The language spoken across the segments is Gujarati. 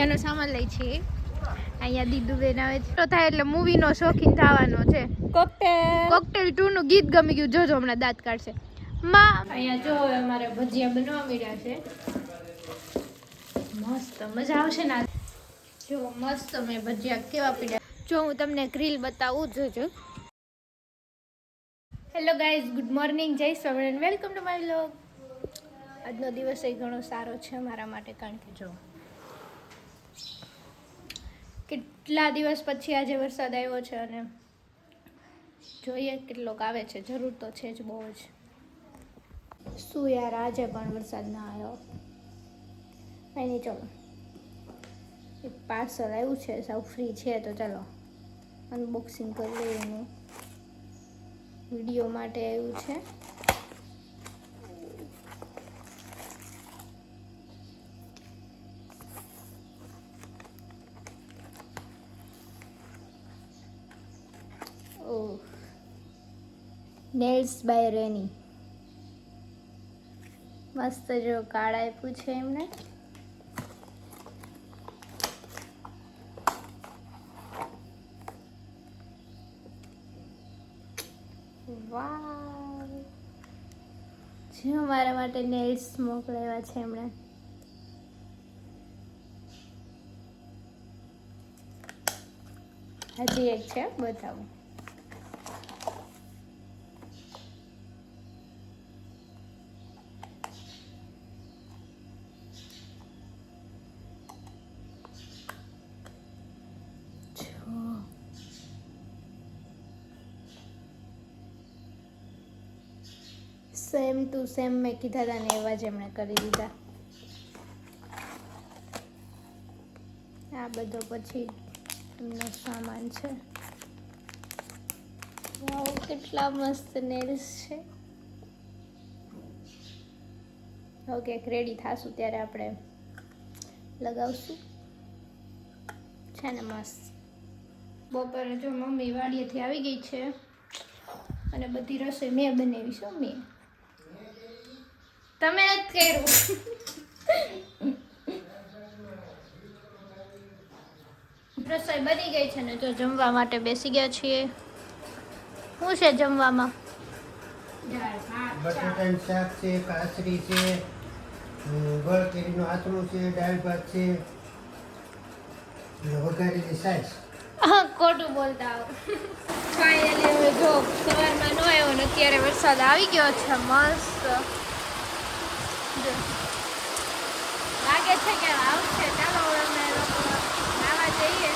ભજીયાનો સામાન લઈ છીએ. અહીંયા દીદુ બેન આવે છે તો થાય એટલે મૂવીનો શોખીન થવાનો છે. કોકટેલ 2 નું ગીત ગમી ગયું. જોજો હમણાં દાંત કાઢશે માં. અહીંયા જો હવે અમારે ભજીયા બનવા મળ્યા છે. મસ્ત મજા આવશે ને. જો મસ્ત મેં ભજીયા કેવા પીડ્યા. જો હું તમને ગ્રીલ બતાવું. જોજો. હેલો ગાઈઝ, ગુડ મોર્નિંગ, જય Swaminarayan, welcome to my vlog. આજનો દિવસ એ ઘણો સારો છે મારા માટે, કારણ કે જો કેટલા દિવસ પછી આજે વરસાદ આવ્યો છે અને જોઈએ કેટલોક આવે છે. જરૂર તો છે જ બહુ જ. શું યાર, આજે પણ વરસાદ ના આવ્યો. એની ચલો એક પાર્સલ આવ્યું છે, સાવ ફ્રી છે, તો ચાલો અનબોક્સિંગ કરી લઈએ. એનું વિડીયો માટે આવ્યું છે. ઓહ, નેલ્સ બાય રેની. મસ્ત જો કાર્ડ આપ્યું છે એમને. વાવ, જે મારા માટે નેલ્સ મોકલાવ્યા છે એમણે. હજી એક છે, બતાવું. સેમ ટુ સેમ મેં કીધા હતા ને એવા જ એમણે કરી દીધા. આ બધો પછી એમનો સામાન છે. વાવ, કેટલા મસ્ત નેલ્સ છે. ઓકે, રેડી થાશું ત્યારે આપણે લગાવશું. છે ને મસ્ત. બપોરે જો મમ્મી વાડીએથી આવી ગઈ છે અને બધી રસોઈ મેં બનાવી. શું મેં? તમે જ કર્યું. રસોઈ બની ગઈ છે ને જો જમવા માટે બેસી ગયા છીએ. શું છે જમવામાં? બટાટાનું શાક છે, કાસરી છે, ગળ કેરીનું આથણું છે, દાળ ભાત છે, વઘારેલી છાશ. હા, ખોટું બોલતા આવો. ફાઇનલી હવે જો સવારમાં ન આવ્યો ને અત્યારે વરસાદ આવી ગયો છે. મસ્ત લાગે છે કે આવશે. ચાલો અમે લોકો નાવા જઈએ.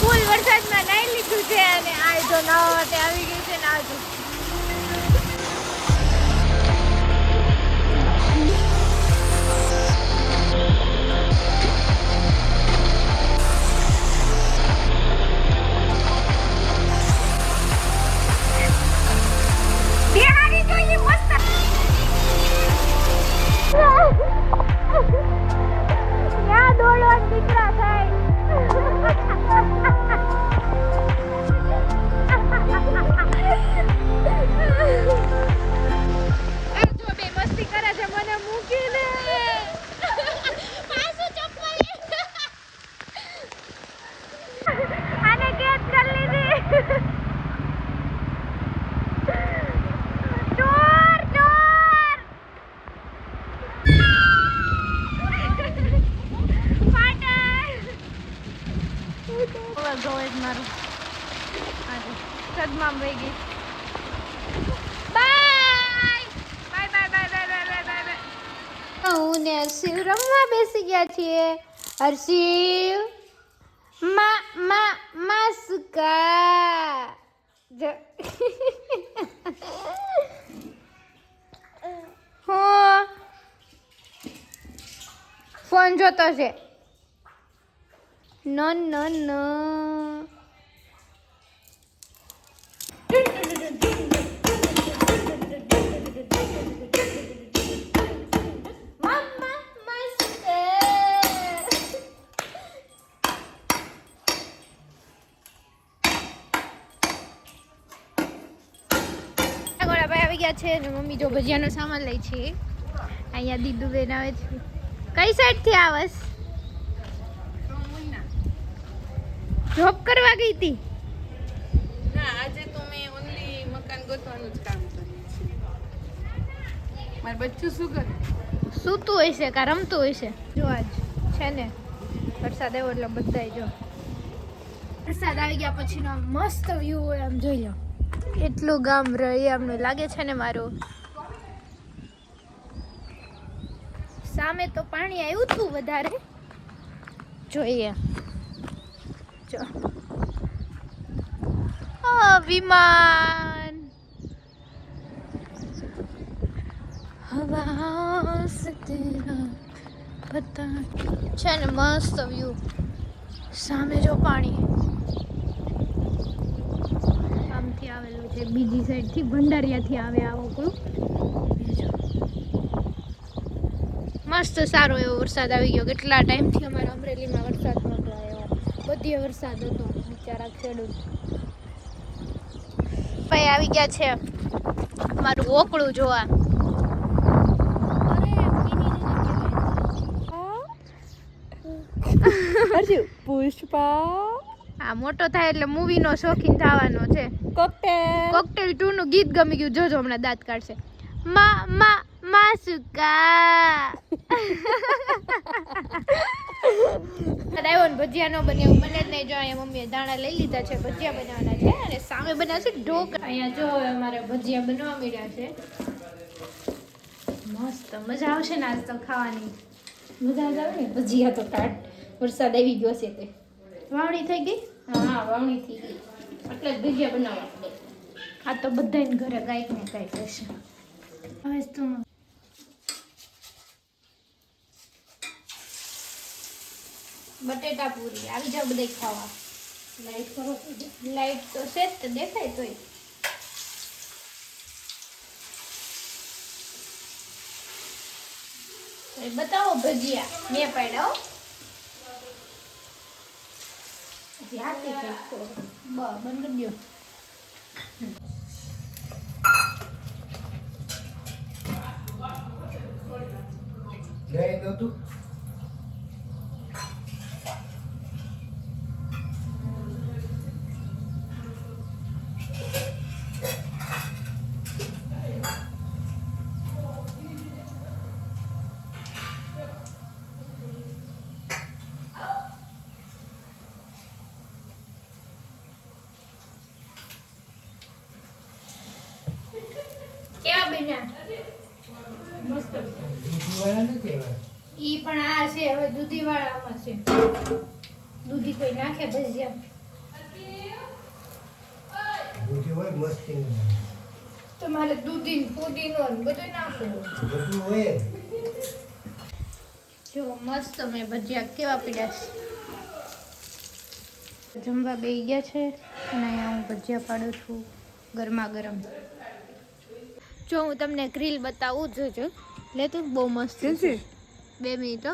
ફૂલ વરસાદમાં નાઈ લીધું છે અને આ જો નાવા માટે આવી ગઈ છે ને. આ જો સદમાં વહી ગઈ. હું ને હર્ષિવ રમવા બેસી ગયા છીએ. હર્ષિવ માસુકા હું ફોન જોતો છે. નો નો નો. ગયા છે ને મમ્મી જો ભજીયાનો સામાન લઈ છે. અહીંયા દીદુ બેન આવે છે. કઈ સાઈડ થી આવસ? જોબ કરવા ગઈ હતી? ના, આજે તો મેં ઓનલી મકાન ગોતવાનું જ કામ કર્યું છે. મારું બચ્ચું શું કરે? સૂતું હોય છે કા રમતું હોય છે? જો આજ છે ને વરસાદ આવ્યો એટલે બધાય જો વરસાદ આવી ગયા પછીનો આમ મસ્ત વ્યૂ હોય, આમ જોઈ લો. એટલું ગામ રહી અમને લાગે છે ને મારું. સામે તો પાણી આવ્યું હતું વધારે, જોઈએ જો. વિમાન હવા સે તેરા પતા છે ને મસ્ત વ્યૂ. સામે જો પાણી આમથી આવેલું છે, બીજી સાઈડથી ભંડારિયાથી આવે આવો કોઈ. મસ્ત સારો એવો વરસાદ આવી ગયો. કેટલા ટાઈમથી અમારા અમરેલીમાં વરસાદ નહોતો આવ્યો. બધીએ વરસાદ હતો. બિચારા ખેડૂત ભાઈ આવી ગયા છે મારું ઓકળું જોવા. પુષ્પા આ મોટો થાય એટલે મૂવી નો શોખીન થવાનો છે. કોકટેલ 2 નું ગીત ગમી ગયું. જોજો હમણાં દાંત કાઢશે. મા મા માસુકા આવ્યો ને ભજીયા નો બને એવું બને જ નહીં. જો અહીંયા મમ્મીએ દાણા લઈ લીધા છે, ભજીયા બનાવવાના છે અને સામે બનાવશે ઢોકળા. અહીંયા જો હવે અમારે ભજીયા બનવા મળ્યા છે. મસ્ત મજા આવશે ને આજ તો ખાવાની. મજા જ આવે ને ભજીયા તો ટાટ. વરસાદ આવી ગયો છે તે વાવણી થઈ ગઈ. હા વાવણી થઈ ગઈ એટલે જ ભજીયા બનાવવા પડે. આ તો બધાને ઘરે કાંઈક ને કાંઈક હશે. હવે તો બટેટા પૂરી આવી જાવ બધા ખાવા. લાઈટ કરો. લાઈટ તો છે જ તો દેખાય તોય. બતાવો ભજીયા મેં પાડ્યા. બંધ કરી દો. જય તો તું કેવા બન્યા? મસ્ત. ઈ પણ આ છે હવે દૂધી વાળામાં છે. દૂધી કોઈ નાખે ભજીયા દૂધી હોય મસ્તી તમારે દૂધી પુદીનો બધું નાખવું બધું હોય. જો મસ્ત મેં ભજીયા કેવા પીડ્યા છે. જમવા બેસી ગયા છે અને અહીંયા હું ભજીયા પાડું છું ગરમા ગરમ. જો હું તમને ગ્રીલ બતાવું જોજો. લે તું બહુ મસ્ત છે. 2 મિનિટ.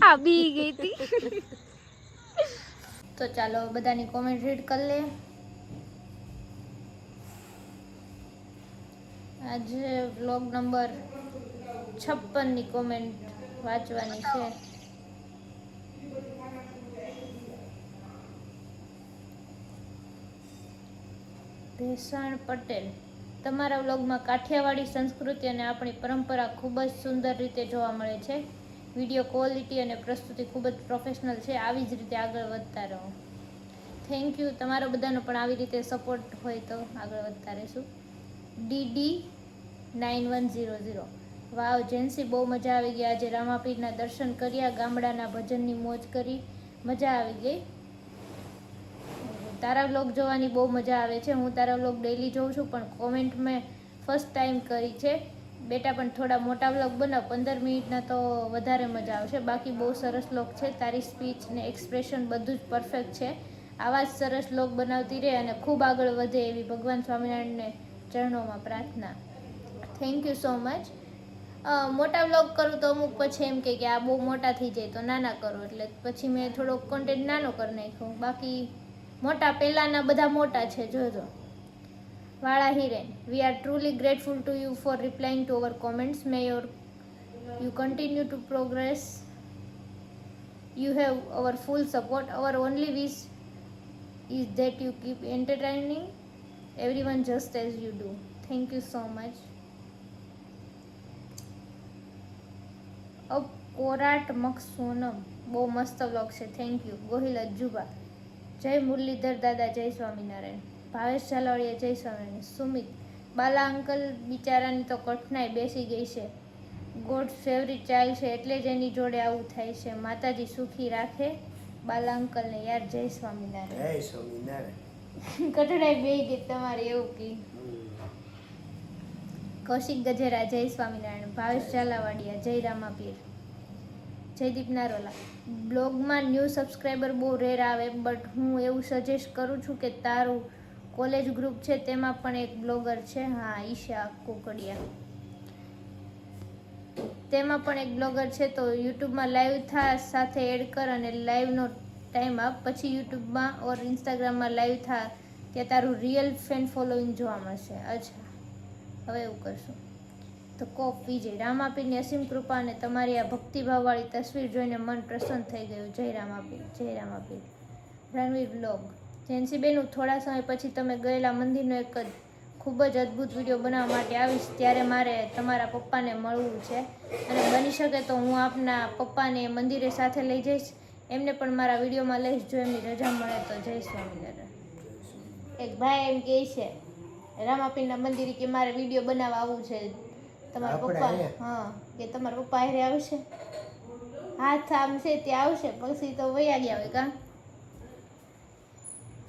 આ બી ગઈ હતી. તો ચાલો બધાની કોમેન્ટ રીડ કરી લે. આજે વ્લોગ નંબર 56 ની કોમેન્ટ વાંચવાની છે. ભેસાણ પટેલ, તમારા વ્લોગમાં કાઠિયાવાડી સંસ્કૃતિ અને આપણી પરંપરા ખૂબ જ સુંદર રીતે જોવા મળે છે. વિડીયો ક્વોલિટી અને પ્રસ્તુતિ ખૂબ જ પ્રોફેશનલ છે. આવી જ રીતે આગળ વધતા રહો. Thank you. તમારો બધાનો પણ આવી રીતે સપોર્ટ હોય તો આગળ વધતા રહીશું. DD9100, વાવ જેન્સી બહુ મજા આવી ગઈ. આજે રામાપીરના દર્શન કર્યા, ગામડાના ભજનની મોજ કરી, મજા આવી ગઈ. તારા વ્લોગ જોવાની બહુ મજા આવે છે. હું તારા વ્લોગ ડેઈલી જોઉં છું પણ કોમેન્ટ મેં ફર્સ્ટ ટાઈમ કરી છે. બેટા પણ થોડા મોટા વ્લોગ બનાવ, 15 મિનિટના તો વધારે મજા આવશે. બાકી બહુ સરસ વ્લોગ છે. તારી સ્પીચ ને એક્સપ્રેશન બધું જ પરફેક્ટ છે. આવા જ સરસ વ્લોગ બનાવતી રહે અને ખૂબ આગળ વધે એવી ભગવાન સ્વામિનારાયણને ચરણોમાં પ્રાર્થના. Thank you so much. મોટા વ્લોગ કરું તો અમુક પછી એમ કે આ બહુ મોટા થઈ જાય તો નાના કરો, એટલે પછી મેં થોડોક કોન્ટેન્ટ નાનો કરી નાખ્યો. બાકી મોટા પહેલાંના બધા મોટા છે જોજો. Vada Hiren, we are truly grateful to you for replying to our comments. May you continue to progress. You have our full support. Our only wish is that you keep entertaining everyone just as you do. Thank you so much. Korat મકસોનમ બહુ મસ્ત વ્લોગ છે. Thank you. ગોહિલ અજ્જુબા, જય મુરલીધર દાદા, જય સ્વામિનારાયણ. ભાવેશ ઝાલાવાડિયા, જય સ્વામિનારાયણ. સુમિત, બાલા અંકલ બિચારાની તો કઠણાઈ બેસી ગઈ છે. ગોડ્સ ફેવરિટ ચાઇલ્ડ છે એટલે જ એની જોડે આવું થાય છે. માતાજી સુખી રાખે બાલા અંકલને. યાર જય સ્વામિનારાયણ. જય સ્વામિનારાયણ. કઠણાઈ બે ગઈ તમારે એવું કી. કૌશિક ગજેરા, જય સ્વામિનારાયણ. ભાવેશ ઝાલાવાડિયા, જય રામાપીર. જયદીપ નારોલા, બ્લોગમાં ન્યૂ સબસ્ક્રાઈબર બહુ રેર આવે, બટ હું એવું સજેસ્ટ કરું છું કે તારું કોલેજ ગ્રુપ છે તેમાં પણ એક બ્લોગર છે. હા, ઈશા કોકડિયા, તેમાં પણ એક બ્લોગર છે. તો યુટ્યુબમાં લાઈવ થા સાથે એડ કર અને લાઈવનો ટાઈમ આપ. પછી યુટ્યુબમાં ઓર ઇન્સ્ટાગ્રામમાં લાઈવ થા ત્યાં તારું રિયલ ફેન ફોલોઈંગ જોવા મળશે. અચ્છા, હવે એવું કરશું. તો કોપ વિજય, રામાપીરની અસીમ કૃપા અને તમારી આ ભક્તિભાવવાળી તસવીર જોઈને મન પ્રસન્ન થઈ ગયું. જય રામાપીર, જય રામાપીર. રણવીર બ્લોગ, જેન્સીબેન, થોડા સમય પછી તમે ગયેલા મંદિરનો એક જ ખૂબ જ અદ્ભુત વિડીયો બનાવવા માટે આવીશ. ત્યારે મારે તમારા પપ્પાને મળવું છે અને બની શકે તો હું આપના પપ્પાને મંદિરે સાથે લઈ જઈશ. એમને પણ મારા વિડીયોમાં લઈશ જો એમની રજા મળે તો. જય સ્વામિનારાયણ. એક ભાઈ એમ કહે છે રામાપીરના મંદિરે કે મારે વિડીયો બનાવવા આવવું છે. તમારા પપ્પા, હા, કે તમારા પપ્પા હારે આવશે. હાથ આમ છે ત્યાં આવશે, પછી તો વયા ગયા હોય. કાં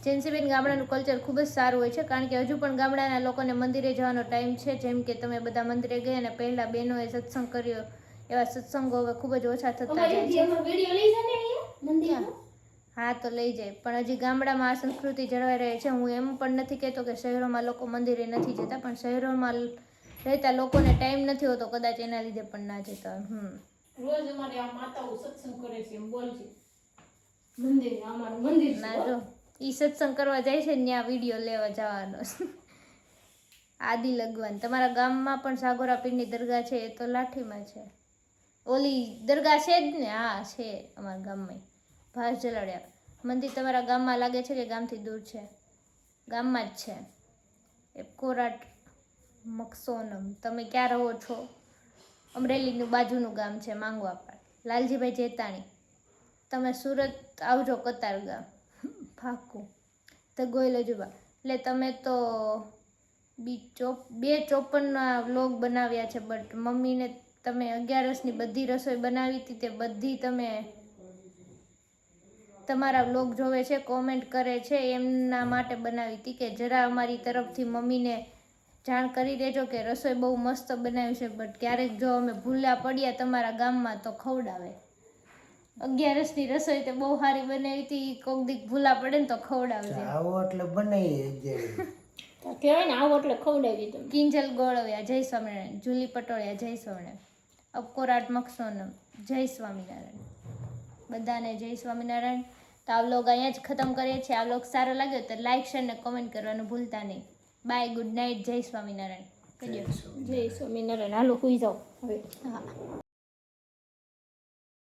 જેન્સીબેન, ગામડાનું કલ્ચર ખૂબ જ સારું હોય છે કારણ કે હજુ પણ ગામડાના લોકોને મંદિરે જવાનો ટાઈમ છે. જેમ કે તમે બધા મંદિરે ગયા અને પહેલાં બહેનોએ સત્સંગ કર્યો, એવા સત્સંગો હવે ખૂબ જ ઓછા થતા જાય છે. હા, તો લઈ જાય, પણ હજી ગામડામાં આ સંસ્કૃતિ જળવાઈ રહે છે. હું એમ પણ નથી કહેતો કે શહેરોમાં લોકો મંદિરે નથી જતા, પણ શહેરોમાં રહેતા લોકોને ટાઈમ નથી હોતો, કદાચ એના લીધે પણ ના જતા. રોજ અમારે આ માતાઓ સત્સંગ કરે છે એમ બોલશે. મંદિર, અમારું મંદિર ના, જો ઈ સત્સંગ કરવા જાય છે ને ત્યાં વિડીયો લેવા જવાનો. આદિ લગવાન, તમારા ગામમાં પણ સાગોરા પીરની દરગાહ છે? એ તો લાઠીમાં છે. ઓલી દરગાહ છે જ ને? હા, છે અમારા ગામમાં. ભાસ જલાડ્યા, મંદિર તમારા ગામમાં લાગે છે કે ગામથી દૂર છે? ગામમાં જ છે. એ કોરાટ મકસોનમ, તમે ક્યાં રહો છો? અમરેલીનું બાજુનું ગામ છે માંગવાપાડ. લાલજીભાઈ જેતાણી, તમે સુરત આવજો કતારગામ. ફાકું તો ગોયલ જુબા, એટલે તમે તો 254ના વ્લોગ બનાવ્યા છે, બટ મમ્મીને તમે 11ની બધી રસોઈ બનાવી હતી તે બધી તમે તમારા વ્લોગ જોવે છે, કોમેન્ટ કરે છે, એમના માટે બનાવી હતી કે જરા અમારી તરફથી મમ્મીને જાણ કરી દેજો કે રસોઈ બહુ મસ્ત બનાવી છે, બટ ક્યારેક જો અમે ભૂલા પડ્યા તમારા ગામમાં તો ખવડાવે. 11ની રસોઈ તો બહુ સારી બનાવી હતી, કોક દીક ભૂલા પડે ને તો ખવડાવજે. આવો એટલે બનાવીએ જ. કહેવાય ને, આવો એટલે ખવડાવી તમે. કિંજલ ગોળવિયા, જય સ્વામિનારાયણ. જુલી પટોળિયા, જય સ્વામિનારાયણ. અપકોરાટ મકસોનમ, જય સ્વામિનારાયણ. બધાને જય સ્વામિનારાયણ. તો આ વ્લોગ અહીંયા જ ખતમ કરીએ છીએ. આ વ્લોગ સારો લાગ્યો તો લાઈક, શેર ને કોમેન્ટ કરવાનું ભૂલતા નહીં. બાય, ગુડ નાઇટ, જય સ્વામિનારાયણ. જય સ્વામિનારાયણ. હાલો, સુઈ જાઓ હવે. હા.